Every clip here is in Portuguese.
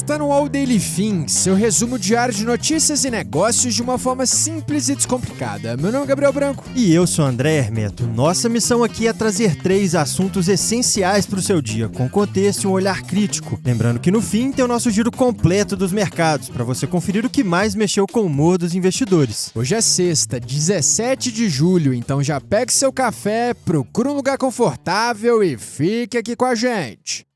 Está no All Daily Fins, seu resumo diário de notícias e negócios de uma forma simples e descomplicada. Meu nome é Gabriel Branco. E eu sou André Hermeto. Nossa missão aqui é trazer 3 assuntos essenciais para o seu dia, com contexto e um olhar crítico. Lembrando que no fim tem o nosso giro completo dos mercados, para você conferir o que mais mexeu com o humor dos investidores. Hoje é sexta, 17 de julho, então já pegue seu café, procure um lugar confortável e fique aqui com a gente.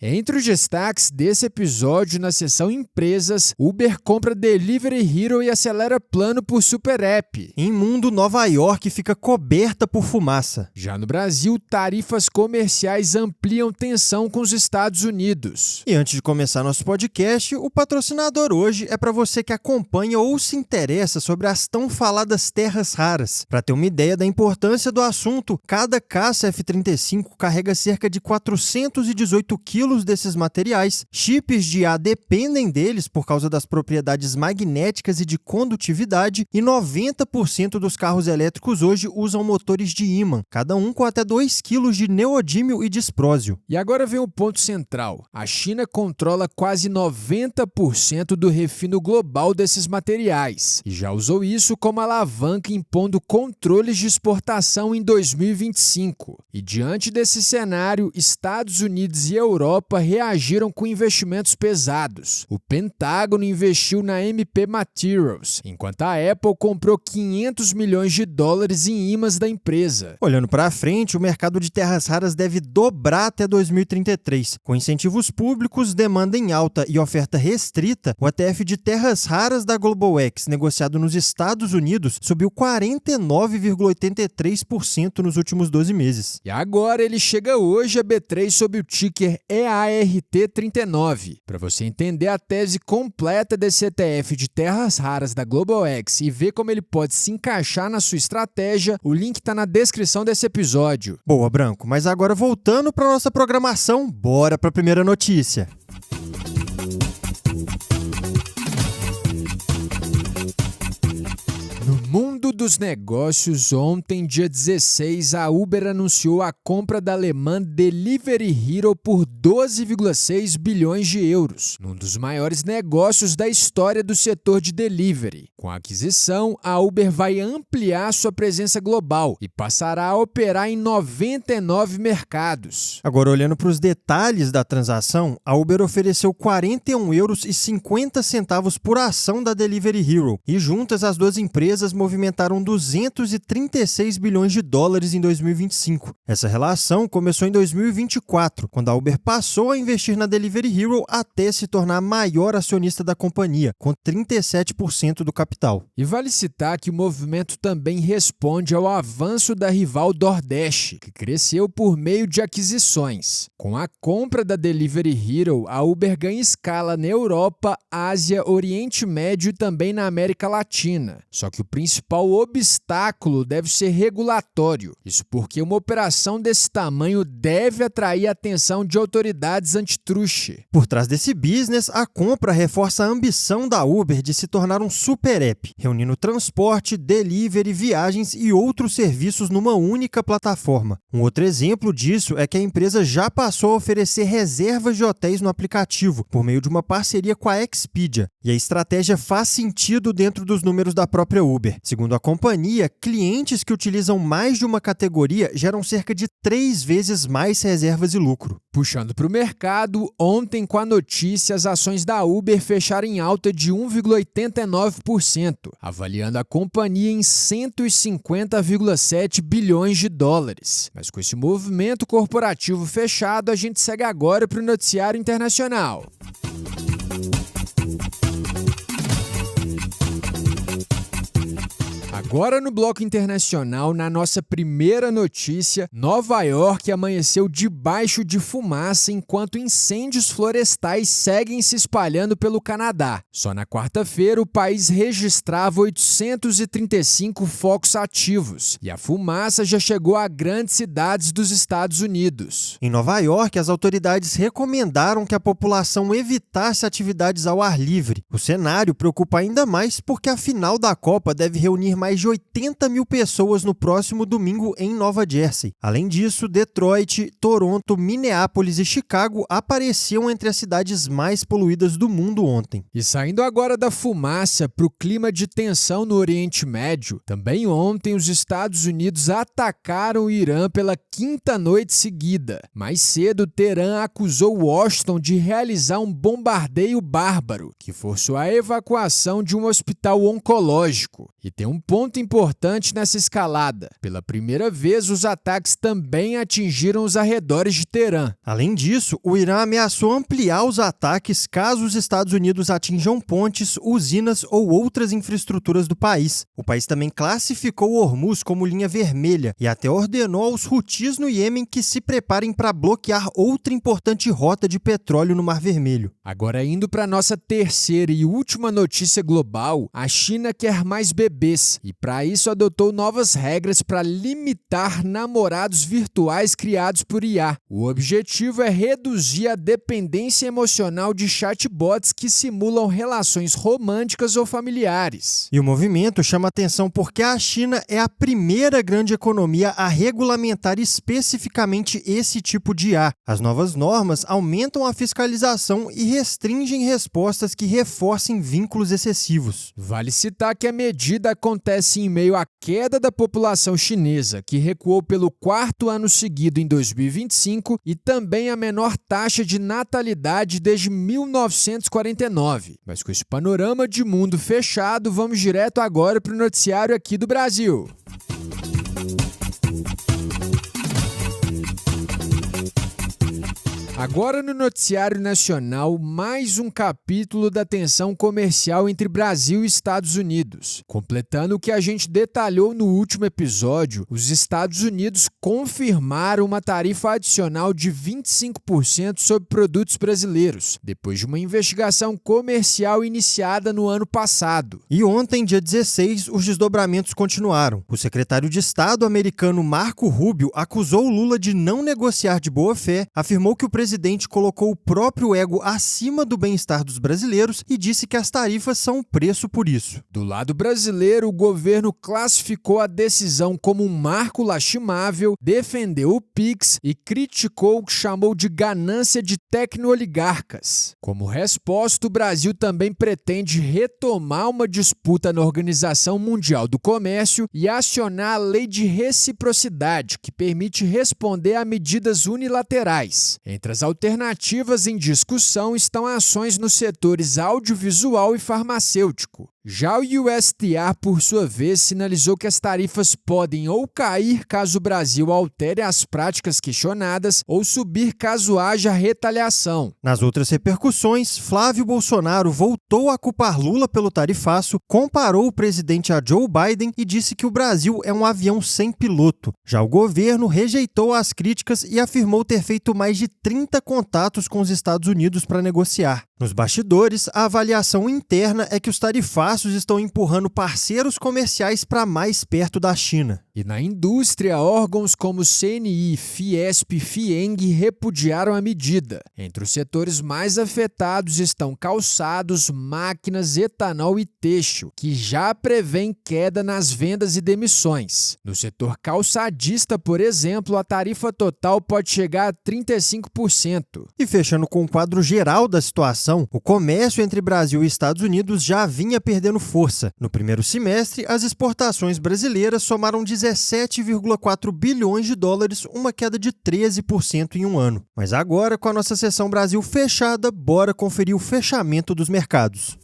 Entre os destaques desse episódio, na seção Empresas, Uber compra Delivery Hero e acelera plano por Super App. Em mundo, Nova York fica coberta por fumaça. Já no Brasil, tarifas comerciais ampliam tensão com os Estados Unidos. E antes de começar nosso podcast, o patrocinador hoje é para você que acompanha ou se interessa sobre as tão faladas terras raras. Para ter uma ideia da importância do assunto, cada caça F-35 carrega cerca de 418 quilos desses materiais. Chips de ar dependem deles por causa das propriedades magnéticas e de condutividade, e 90% dos carros elétricos hoje usam motores de ímã, cada um com até 2 kg de neodímio e disprósio. E agora vem o ponto central. A China controla quase 90% do refino global desses materiais, e já usou isso como alavanca impondo controles de exportação em 2025. E diante desse cenário, Estados Unidos e Europa reagiram com investimentos pesados. O Pentágono investiu na MP Materials, enquanto a Apple comprou 500 milhões de dólares em ímãs da empresa. Olhando para frente, o mercado de terras raras deve dobrar até 2033. Com incentivos públicos, demanda em alta e oferta restrita, o ETF de terras raras da Global X, negociado nos Estados Unidos, subiu 49,83% nos últimos 12 meses. E agora ele chega hoje a B3 sob o ticker EART39. Para você entender a tese completa desse ETF de terras raras da Global X e ver como ele pode se encaixar na sua estratégia, o link está na descrição desse episódio. Boa, Branco, mas agora voltando para nossa programação, bora para a primeira notícia. No mundo dos negócios, ontem, dia 16, a Uber anunciou a compra da alemã Delivery Hero por 12,6 bilhões de euros, num dos maiores negócios da história do setor de delivery. Com a aquisição, a Uber vai ampliar sua presença global e passará a operar em 99 mercados. Agora, olhando para os detalhes da transação, a Uber ofereceu 41,50 euros por ação da Delivery Hero, e juntas as duas empresas movimentaram 236 bilhões de dólares em 2025. Essa relação começou em 2024, quando a Uber passou a investir na Delivery Hero até se tornar a maior acionista da companhia, com 37% do capital. E vale citar que o movimento também responde ao avanço da rival DoorDash, que cresceu por meio de aquisições. Com a compra da Delivery Hero, a Uber ganha escala na Europa, Ásia, Oriente Médio e também na América Latina. Só que o principal obstáculo deve ser regulatório. Isso porque uma operação desse tamanho deve atrair a atenção de autoridades antitruste. Por trás desse business, a compra reforça a ambição da Uber de se tornar um super app, reunindo transporte, delivery, viagens e outros serviços numa única plataforma. Um outro exemplo disso é que a empresa já passou a oferecer reservas de hotéis no aplicativo, por meio de uma parceria com a Expedia. E a estratégia faz sentido dentro dos números da própria Uber. Segundo a companhia, clientes que utilizam mais de uma categoria geram cerca de 3 vezes mais reservas e lucro. Puxando para o mercado, ontem com a notícia, as ações da Uber fecharam em alta de 1,89%, avaliando a companhia em 150,7 bilhões de dólares. Mas com esse movimento corporativo fechado, a gente segue agora para o noticiário internacional. Agora no bloco internacional, na nossa primeira notícia, Nova York amanheceu debaixo de fumaça enquanto incêndios florestais seguem se espalhando pelo Canadá. Só na quarta-feira, o país registrava 835 focos ativos e a fumaça já chegou a grandes cidades dos Estados Unidos. Em Nova York, as autoridades recomendaram que a população evitasse atividades ao ar livre. O cenário preocupa ainda mais porque a final da Copa deve reunir mais mais de 80 mil pessoas no próximo domingo em Nova Jersey. Além disso, Detroit, Toronto, Minneapolis e Chicago apareciam entre as cidades mais poluídas do mundo ontem. E saindo agora da fumaça para o clima de tensão no Oriente Médio, também ontem os Estados Unidos atacaram o Irã pela quinta noite seguida. Mais cedo, Teherã acusou Washington de realizar um bombardeio bárbaro, que forçou a evacuação de um hospital oncológico. E tem um ponto importante nessa escalada. Pela primeira vez, os ataques também atingiram os arredores de Teherã. Além disso, o Irã ameaçou ampliar os ataques caso os Estados Unidos atinjam pontes, usinas ou outras infraestruturas do país. O país também classificou Hormuz como linha vermelha e até ordenou aos Houthis no Iêmen que se preparem para bloquear outra importante rota de petróleo no Mar Vermelho. Agora, indo para a nossa terceira e última notícia global, a China quer mais bebês e, para isso, adotou novas regras para limitar namorados virtuais criados por IA. O objetivo é reduzir a dependência emocional de chatbots que simulam relações românticas ou familiares. E o movimento chama atenção porque a China é a primeira grande economia a regulamentar especificamente esse tipo de IA. As novas normas aumentam a fiscalização e restringem respostas que reforcem vínculos excessivos. Vale citar que a medida acontece em meio à queda da população chinesa, que recuou pelo quarto ano seguido em 2025 e também a menor taxa de natalidade desde 1949. Mas com esse panorama de mundo fechado, vamos direto agora para o noticiário aqui do Brasil. Agora no noticiário nacional, mais um capítulo da tensão comercial entre Brasil e Estados Unidos. Completando o que a gente detalhou no último episódio, os Estados Unidos confirmaram uma tarifa adicional de 25% sobre produtos brasileiros, depois de uma investigação comercial iniciada no ano passado. E ontem, dia 16, os desdobramentos continuaram. O secretário de Estado americano Marco Rubio acusou Lula de não negociar de boa fé, afirmou que o presidente colocou o próprio ego acima do bem-estar dos brasileiros e disse que as tarifas são o preço por isso. Do lado brasileiro, o governo classificou a decisão como um marco lastimável, defendeu o PIX e criticou o que chamou de ganância de tecno-oligarcas. Como resposta, o Brasil também pretende retomar uma disputa na Organização Mundial do Comércio e acionar a lei de reciprocidade, que permite responder a medidas unilaterais. Entre as alternativas em discussão estão ações nos setores audiovisual e farmacêutico. Já o USTR, por sua vez, sinalizou que as tarifas podem ou cair caso o Brasil altere as práticas questionadas ou subir caso haja retaliação. Nas outras repercussões, Flávio Bolsonaro voltou a culpar Lula pelo tarifaço, comparou o presidente a Joe Biden e disse que o Brasil é um avião sem piloto. Já o governo rejeitou as críticas e afirmou ter feito mais de 30 contatos com os Estados Unidos para negociar. Nos bastidores, a avaliação interna é que os tarifaços estão empurrando parceiros comerciais para mais perto da China. E na indústria, órgãos como CNI, Fiesp e Fieng repudiaram a medida. Entre os setores mais afetados estão calçados, máquinas, etanol e têxtil, que já prevêem queda nas vendas e demissões. No setor calçadista, por exemplo, a tarifa total pode chegar a 35%. E fechando com o quadro geral da situação, o comércio entre Brasil e Estados Unidos já vinha perdendo força. No primeiro semestre, as exportações brasileiras somaram 17,4 bilhões de dólares, uma queda de 13% em um ano. Mas agora, com a nossa seção Brasil fechada, bora conferir o fechamento dos mercados.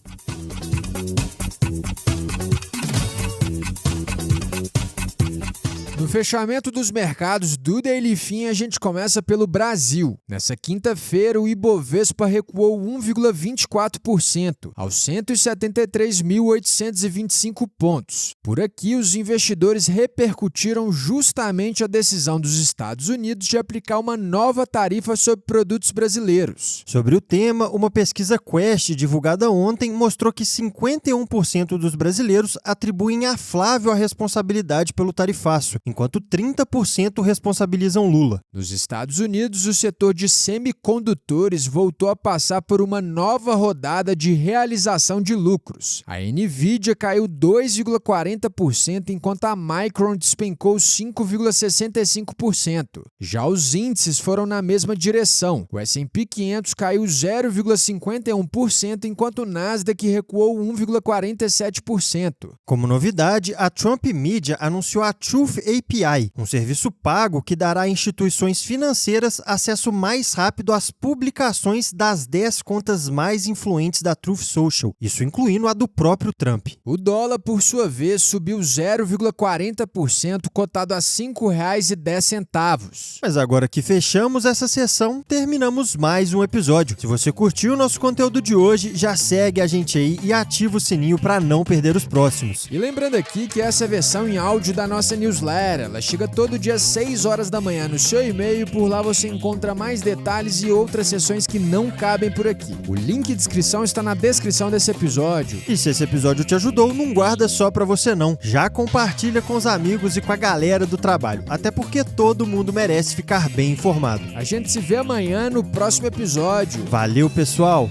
No fechamento dos mercados do Daily Fin, a gente começa pelo Brasil. Nessa quinta-feira, o Ibovespa recuou 1,24%, aos 173.825 pontos. Por aqui, os investidores repercutiram justamente a decisão dos Estados Unidos de aplicar uma nova tarifa sobre produtos brasileiros. Sobre o tema, uma pesquisa Quest divulgada ontem mostrou que 51% dos brasileiros atribuem a Flávio a responsabilidade pelo tarifaço, enquanto enquanto 30% responsabilizam Lula. Nos Estados Unidos, o setor de semicondutores voltou a passar por uma nova rodada de realização de lucros. A Nvidia caiu 2,40%, enquanto a Micron despencou 5,65%. Já os índices foram na mesma direção. O S&P 500 caiu 0,51%, enquanto o Nasdaq recuou 1,47%. Como novidade, a Trump Media anunciou a Truth API, um serviço pago que dará a instituições financeiras acesso mais rápido às publicações das 10 contas mais influentes da Truth Social, isso incluindo a do próprio Trump. O dólar, por sua vez, subiu 0,40%, cotado a R$ 5,10. Mas agora que fechamos essa sessão, terminamos mais um episódio. Se você curtiu o nosso conteúdo de hoje, já segue a gente aí e ativa o sininho para não perder os próximos. E lembrando aqui que essa é a versão em áudio da nossa newsletter. Ela chega todo dia às 6 horas da manhã no seu e-mail. Por lá você encontra mais detalhes e outras sessões que não cabem por aqui. O link de inscrição está na descrição desse episódio. E se esse episódio te ajudou, não guarda só pra você não. Já compartilha com os amigos e com a galera do trabalho. Até porque todo mundo merece ficar bem informado. A gente se vê amanhã no próximo episódio. Valeu, pessoal!